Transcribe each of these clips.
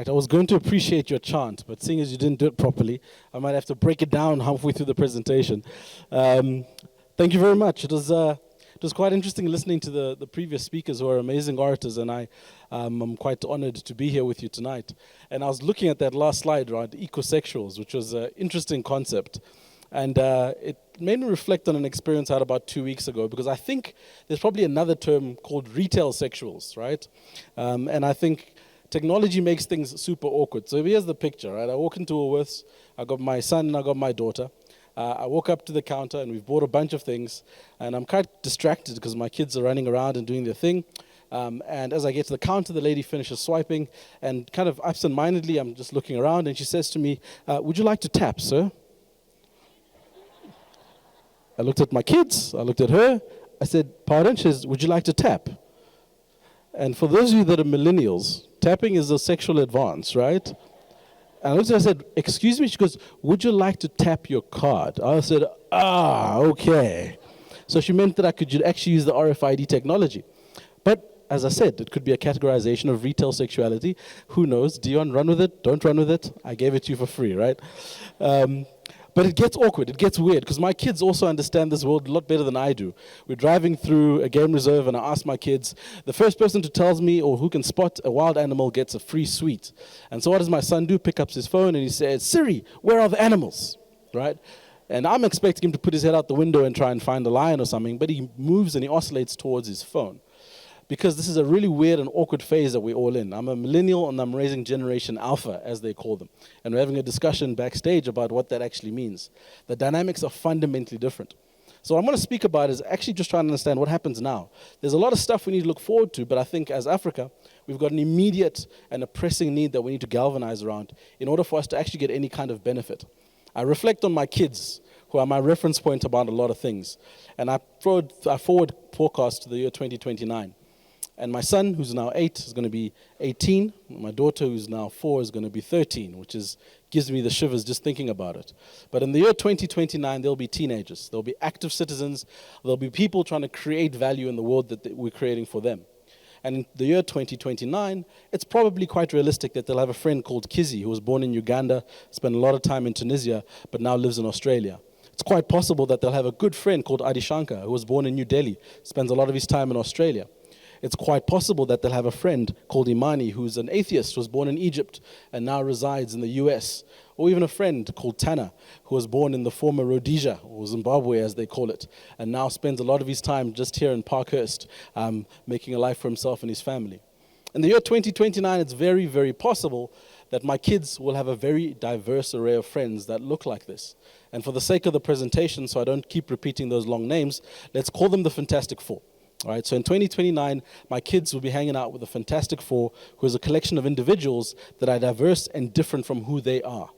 Right, I was going to appreciate your chant, but seeing as you didn't do it properly, I might have to break it down halfway through the presentation. Thank you very much. It was quite interesting listening to the previous speakers who are amazing orators, and I'm quite honored to be here with you tonight. And I was looking at that last slide around ecosexuals, which was an interesting concept. And it made me reflect on an experience I had about 2 weeks ago, because I think there's probably another term called retail sexuals, right? And I think technology makes things super awkward. So here's the picture, right? I walk into Woolworths, I got my son and I got my daughter. I walk up to the counter and we've bought a bunch of things, and I'm quite distracted because my kids are running around and doing their thing. And as I get to the counter, the lady finishes swiping, and kind of absent-mindedly, I'm just looking around, and she says to me, "Would you like to tap, sir?" I looked at my kids, I looked at her, I said, "Pardon?" She says, "Would you like to tap?" And for those of you that are millennials, tapping is a sexual advance, right? And I looked at her and said, "Excuse me?" She goes, "Would you like to tap your card?" I said, okay. So she meant that I could actually use the RFID technology. But as I said, it could be a categorization of retail sexuality. Who knows? Dion, run with it, don't run with it. I gave it to you for free, right? But it gets awkward, it gets weird, because my kids also understand this world a lot better than I do. We're driving through a game reserve, and I ask my kids, the first person who tells me or who can spot a wild animal gets a free sweet. And so what does my son do? Pick up his phone and he says, "Siri, where are the animals?" Right? And I'm expecting him to put his head out the window and try and find a lion or something, but he moves and he oscillates towards his phone. Because this is a really weird and awkward phase that we're all in. I'm a millennial and I'm raising Generation Alpha, as they call them. And we're having a discussion backstage about what that actually means. The dynamics are fundamentally different. So what I'm going to speak about is actually just trying to understand what happens now. There's a lot of stuff we need to look forward to, but I think as Africa, we've got an immediate and a pressing need that we need to galvanize around in order for us to actually get any kind of benefit. I reflect on my kids, who are my reference point about a lot of things. And I forward forecast to the year 2029. And my son, who's now 8, is going to be 18. My daughter, who's now 4, is going to be 13, which gives me the shivers just thinking about it. But in the year 2029, there'll be teenagers. There'll be active citizens. There'll be people trying to create value in the world that we're creating for them. And in the year 2029, it's probably quite realistic that they'll have a friend called Kizzy, who was born in Uganda, spent a lot of time in Tunisia, but now lives in Australia. It's quite possible that they'll have a good friend called Adi Shankar, who was born in New Delhi, spends a lot of his time in Australia. It's quite possible that they'll have a friend called Imani, who's an atheist, was born in Egypt and now resides in the US. Or even a friend called Tana, who was born in the former Rhodesia, or Zimbabwe as they call it, and now spends a lot of his time just here in Parkhurst, making a life for himself and his family. In the year 2029, it's very, very possible that my kids will have a very diverse array of friends that look like this. And for the sake of the presentation, so I don't keep repeating those long names, let's call them the Fantastic Four. All right, so in 2029, my kids will be hanging out with the Fantastic Four, who is a collection of individuals that are diverse and different from who they are.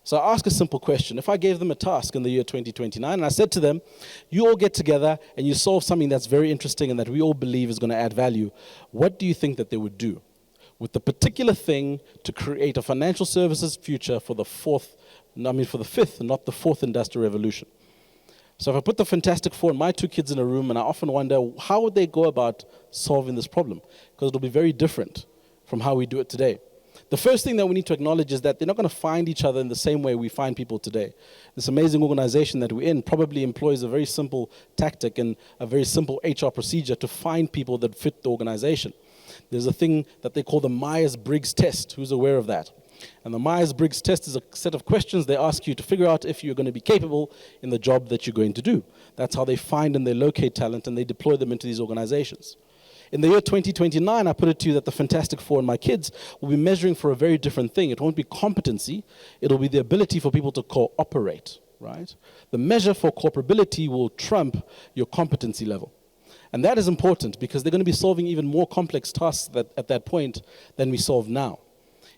So I ask a simple question. If I gave them a task in the year 2029, and I said to them, you all get together and you solve something that's very interesting and that we all believe is going to add value, what do you think that they would do with the particular thing to create a financial services future for the fifth, not the fourth industrial revolution? So if I put the Fantastic Four and my 2 kids in a room, and I often wonder, how would they go about solving this problem? Because it'll be very different from how we do it today. The first thing that we need to acknowledge is that they're not going to find each other in the same way we find people today. This amazing organization that we're in probably employs a very simple tactic and a very simple HR procedure to find people that fit the organization. There's a thing that they call the Myers-Briggs test. Who's aware of that? And the Myers-Briggs test is a set of questions they ask you to figure out if you're going to be capable in the job that you're going to do. That's how they find and they locate talent and they deploy them into these organizations. In the year 2029, I put it to you that the Fantastic Four and my kids will be measuring for a very different thing. It won't be competency. It'll be the ability for people to cooperate, right? The measure for cooperability will trump your competency level. And that is important because they're going to be solving even more complex tasks at that point than we solve now.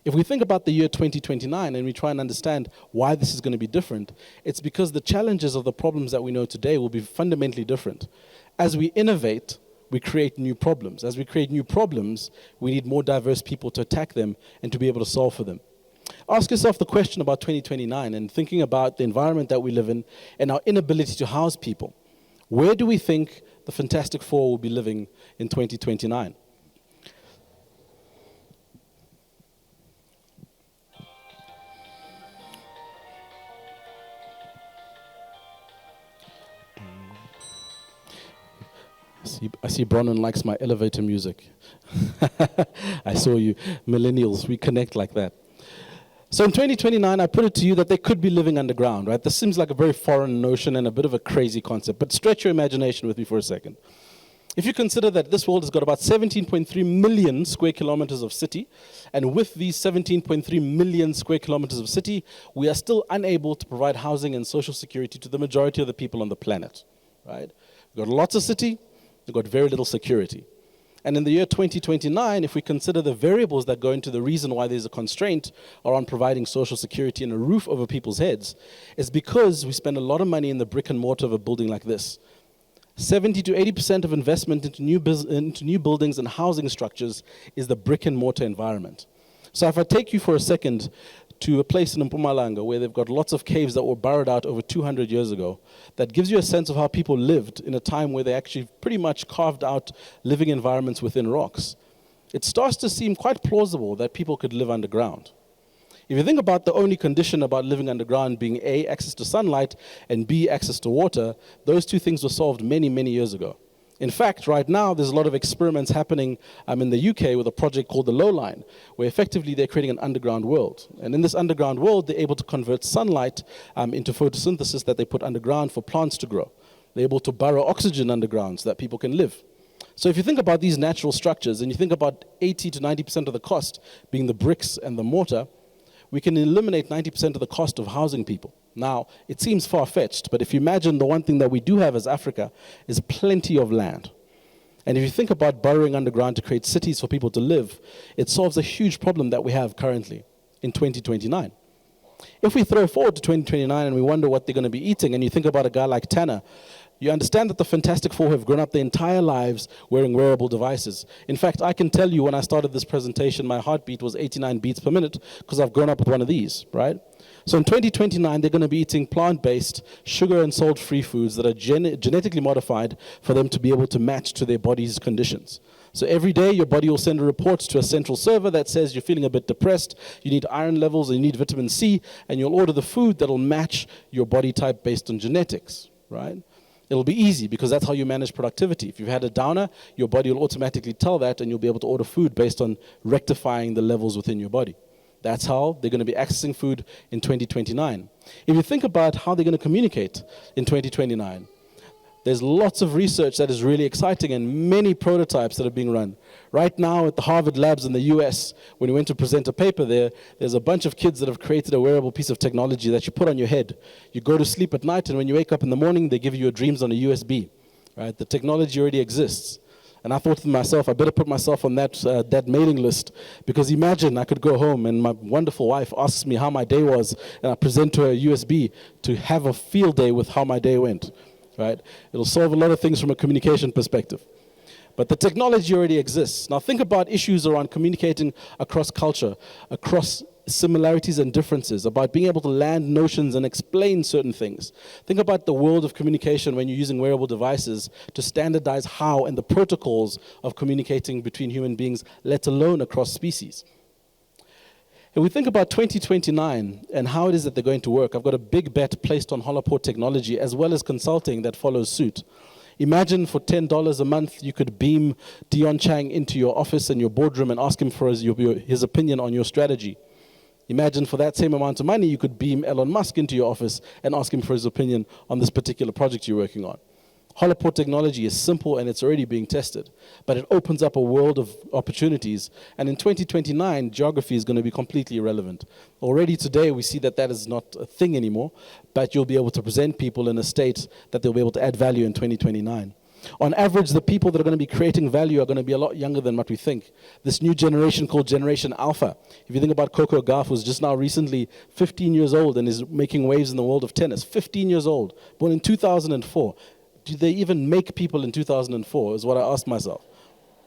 If we think about the year 2029 and we try and understand why this is going to be different, it's because the challenges of the problems that we know today will be fundamentally different. As we innovate, we create new problems. As we create new problems, we need more diverse people to attack them and to be able to solve for them. Ask yourself the question about 2029 and thinking about the environment that we live in and our inability to house people. Where do we think the Fantastic Four will be living in 2029? I see Bronwyn likes my elevator music. I saw you, millennials, we connect like that. So in 2029, I put it to you that they could be living underground, right? This seems like a very foreign notion and a bit of a crazy concept, but stretch your imagination with me for a second. If you consider that this world has got about 17.3 million square kilometers of city, and with these 17.3 million square kilometers of city, we are still unable to provide housing and social security to the majority of the people on the planet, right? We've got lots of city, we've got very little security. And in the year 2029, if we consider the variables that go into the reason why there's a constraint around providing social security and a roof over people's heads, it's because we spend a lot of money in the brick and mortar of a building like this. 70 to 80% of investment into new buildings and housing structures is the brick and mortar environment. So if I take you for a second to a place in Mpumalanga where they've got lots of caves that were burrowed out over 200 years ago, that gives you a sense of how people lived in a time where they actually pretty much carved out living environments within rocks. It starts to seem quite plausible that people could live underground. If you think about the only condition about living underground being A, access to sunlight, and B, access to water, those two things were solved many, many years ago. In fact, right now, there's a lot of experiments happening in the UK with a project called the Low Line, where effectively they're creating an underground world. And in this underground world, they're able to convert sunlight into photosynthesis that they put underground for plants to grow. They're able to burrow oxygen underground so that people can live. So if you think about these natural structures, and you think about 80 to 90% of the cost being the bricks and the mortar, we can eliminate 90% of the cost of housing people. Now, it seems far-fetched, but if you imagine the one thing that we do have as Africa is plenty of land. And if you think about burrowing underground to create cities for people to live, it solves a huge problem that we have currently in 2029. If we throw forward to 2029 and we wonder what they're going to be eating, and you think about a guy like Tanner, you understand that the Fantastic Four have grown up their entire lives wearing wearable devices. In fact, I can tell you when I started this presentation, my heartbeat was 89 beats per minute because I've grown up with one of these, right? So in 2029, they're going to be eating plant-based, sugar and salt-free foods that are genetically modified for them to be able to match to their body's conditions. So every day, your body will send a report to a central server that says you're feeling a bit depressed, you need iron levels, and you need vitamin C, and you'll order the food that'll match your body type based on genetics, right? It'll be easy because that's how you manage productivity. If you've had a downer, your body will automatically tell that, and you'll be able to order food based on rectifying the levels within your body. That's how they're going to be accessing food in 2029. If you think about how they're going to communicate in 2029, there's lots of research that is really exciting and many prototypes that are being run. Right now at the Harvard labs in the US, when we went to present a paper there's a bunch of kids that have created a wearable piece of technology that you put on your head. You go to sleep at night, and when you wake up in the morning, they give you your dreams on a USB. Right? The technology already exists. And I thought to myself, I better put myself on that mailing list, because imagine I could go home and my wonderful wife asks me how my day was, and I present to her a USB to have a field day with how my day went. Right? It'll solve a lot of things from a communication perspective. But the technology already exists. Now think about issues around communicating across culture, across similarities and differences, about being able to land notions and explain certain things. Think about the world of communication when you're using wearable devices to standardize how and the protocols of communicating between human beings, let alone across species. If we think about 2029 and how it is that they're going to work, I've got a big bet placed on Holoport technology as well as consulting that follows suit. Imagine for $10 a month, you could beam Dion Chang into your office and your boardroom and ask him for his opinion on your strategy. Imagine for that same amount of money, you could beam Elon Musk into your office and ask him for his opinion on this particular project you're working on. Holoport technology is simple and it's already being tested, but it opens up a world of opportunities. And in 2029, geography is going to be completely irrelevant. Already today, we see that that is not a thing anymore, but you'll be able to present people in a state that they'll be able to add value in 2029. On average, the people that are going to be creating value are going to be a lot younger than what we think. This new generation called Generation Alpha. If you think about Coco Gauff, who's just now recently 15 years old and is making waves in the world of tennis. 15 years old, born in 2004. Do they even make people in 2004 is what I asked myself,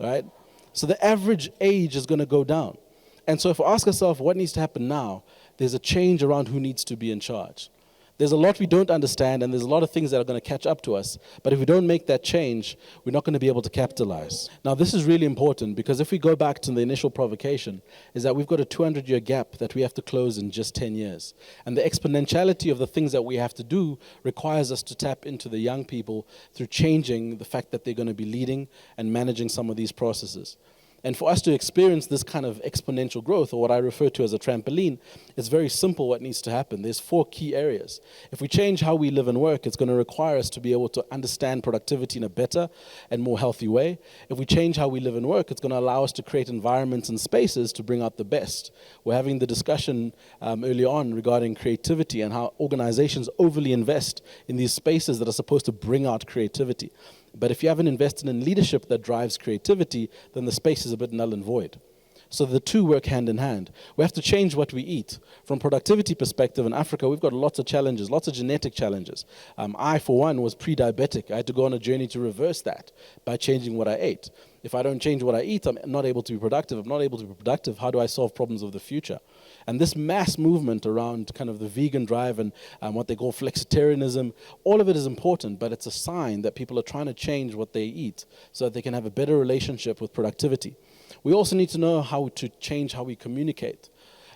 right? So the average age is going to go down. And so if we ask ourselves what needs to happen now, there's a change around who needs to be in charge. There's a lot we don't understand, and there's a lot of things that are going to catch up to us. But if we don't make that change, we're not going to be able to capitalize. Now, this is really important, because if we go back to the initial provocation, is that we've got a 200-year gap that we have to close in just 10 years. And the exponentiality of the things that we have to do requires us to tap into the young people through changing the fact that they're going to be leading and managing some of these processes. And for us to experience this kind of exponential growth, or what I refer to as a trampoline, it's very simple what needs to happen. There's 4 key areas. If we change how we live and work, it's going to require us to be able to understand productivity in a better and more healthy way. If we change how we live and work, it's going to allow us to create environments and spaces to bring out the best. We're having the discussion early on regarding creativity and how organizations overly invest in these spaces that are supposed to bring out creativity. But if you haven't invested in leadership that drives creativity, then the space is a bit null and void. So the two work hand in hand. We have to change what we eat. From productivity perspective in Africa, we've got lots of challenges, lots of genetic challenges. I, for one, was pre-diabetic. I had to go on a journey to reverse that by changing what I ate. If I don't change what I eat, I'm not able to be productive. If I'm not able to be productive, how do I solve problems of the future? And this mass movement around kind of the vegan drive and what they call flexitarianism, all of it is important, but it's a sign that people are trying to change what they eat so that they can have a better relationship with productivity. We also need to know how to change how we communicate.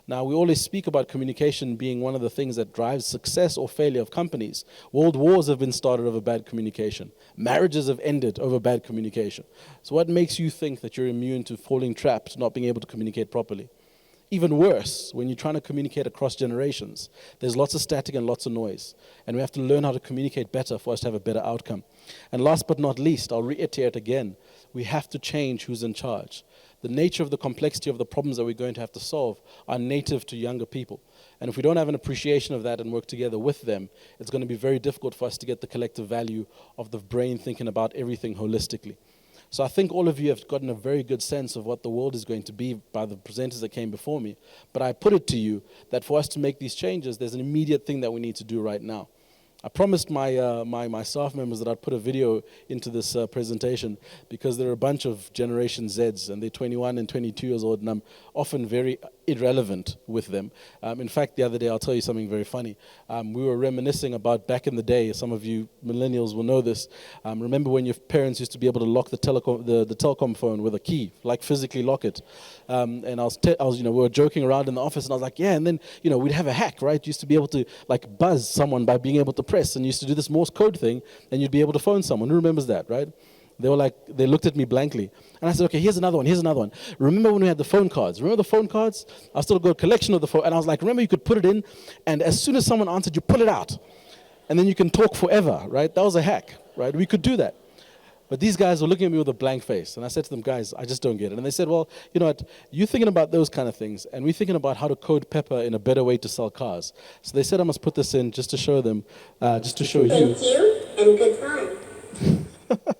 Now, we always speak about communication being one of the things that drives success or failure of companies. World wars have been started over bad communication. Marriages have ended over bad communication. So what makes you think that you're immune to falling trapped, not being able to communicate properly? Even worse, when you're trying to communicate across generations, there's lots of static and lots of noise. And we have to learn how to communicate better for us to have a better outcome. And last but not least, I'll reiterate again, we have to change who's in charge. The nature of the complexity of the problems that we're going to have to solve are native to younger people. And if we don't have an appreciation of that and work together with them, it's going to be very difficult for us to get the collective value of the brain thinking about everything holistically. So I think all of you have gotten a very good sense of what the world is going to be by the presenters that came before me. But I put it to you that for us to make these changes, there's an immediate thing that we need to do right now. I promised my staff members that I'd put a video into this presentation because there are a bunch of Generation Zs and they're 21 and 22 years old, and I'm often very irrelevant with them. In fact, the other day, I'll tell you something very funny. We were reminiscing about back in the day. Some of you millennials will know this. Remember when your parents used to be able to lock the telecom phone with a key, like physically lock it? And we were joking around in the office, and I was like, yeah. And then we'd have a hack, right? You used to be able to like buzz someone by being able to press, and you used to do this Morse code thing, and you'd be able to phone someone. Who remembers that, right? They looked at me blankly. And I said, okay, here's another one. Remember when we had the phone cards? Remember the phone cards? I still got a collection of the phone. And I was like, remember you could put it in, and as soon as someone answered, you pull it out. And then you can talk forever, right? That was a hack, right? We could do that. But these guys were looking at me with a blank face. And I said to them, guys, I just don't get it. And they said, well, you know what? You're thinking about those kind of things, and we're thinking about how to code pepper in a better way to sell cars. So they said I must put this in just to show them, just to show you. Thank you, and good time.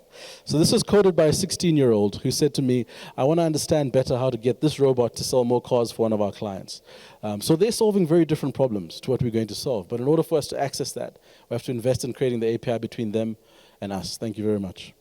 So this was coded by a 16-year-old who said to me, I want to understand better how to get this robot to sell more cars for one of our clients. So they're solving very different problems to what we're going to solve. But in order for us to access that, we have to invest in creating the API between them and us. Thank you very much.